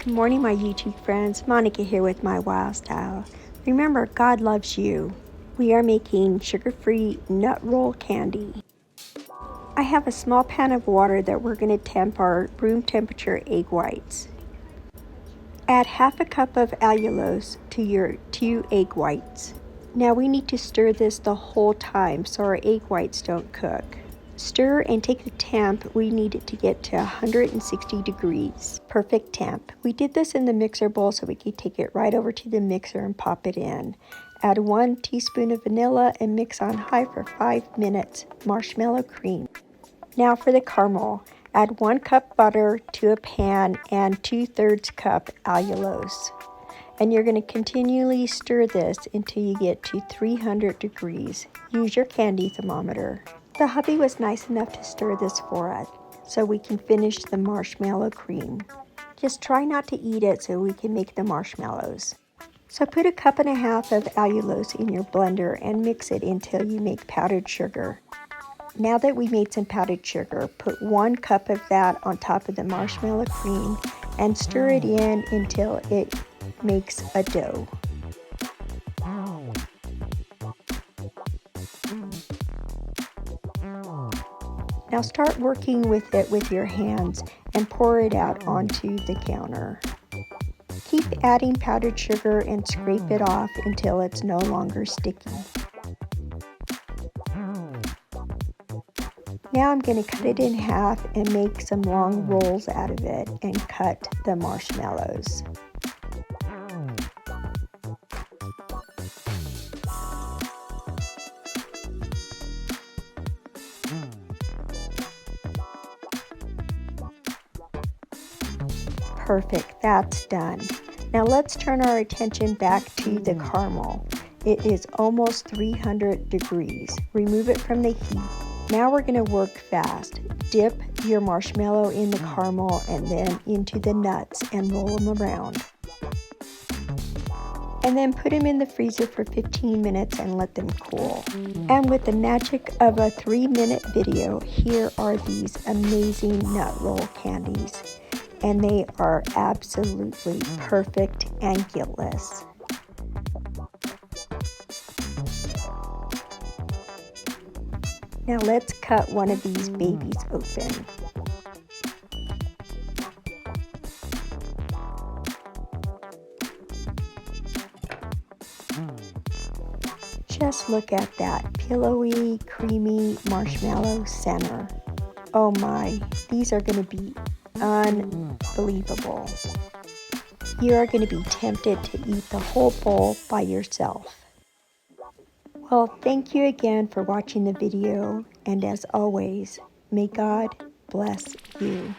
Good morning, my YouTube friends. Monica here with my Wild Style. Remember, God loves you. We are making sugar-free nut roll candy. I have a small pan of water that we're going to temp our room temperature egg whites. Add half a cup of allulose to your 2 egg whites. Now we need to stir this the whole time so our egg whites don't cook. Stir and take the temp. We need it to get to 160 degrees. Perfect temp. We did this in the mixer bowl so we could take it right over to the mixer and pop it in. Add 1 teaspoon of vanilla and mix on high for 5 minutes. Marshmallow cream. Now for the caramel. Add 1 cup butter to a pan and 2/3 cup allulose. And you're going to continually stir this until you get to 300 degrees. Use your candy thermometer. The hubby was nice enough to stir this for us so we can finish the marshmallow cream. Just try not to eat it so we can make the marshmallows. So put 1.5 cups of allulose in your blender and mix it until you make powdered sugar. Now that we made some powdered sugar, put 1 cup of that on top of the marshmallow cream and stir it in until it makes a dough. Now start working with it with your hands and pour it out onto the counter. Keep adding powdered sugar and scrape it off until it's no longer sticky. Now I'm going to cut it in half and make some long rolls out of it and cut the marshmallows. Perfect, that's done. Now let's turn our attention back to the caramel. It is almost 300 degrees. Remove it from the heat. Now we're going to work fast. Dip your marshmallow in the caramel and then into the nuts and roll them around. And then put them in the freezer for 15 minutes and let them cool. And with the magic of a 3-minute video, here are these amazing nut roll candies. And they are absolutely perfect and guiltless. Now let's cut one of these babies open. Just look at that pillowy, creamy marshmallow center. Oh my, these are going to be unbelievable. You are going to be tempted to eat the whole bowl by yourself. Well, thank you again for watching the video, and as always, may God bless you.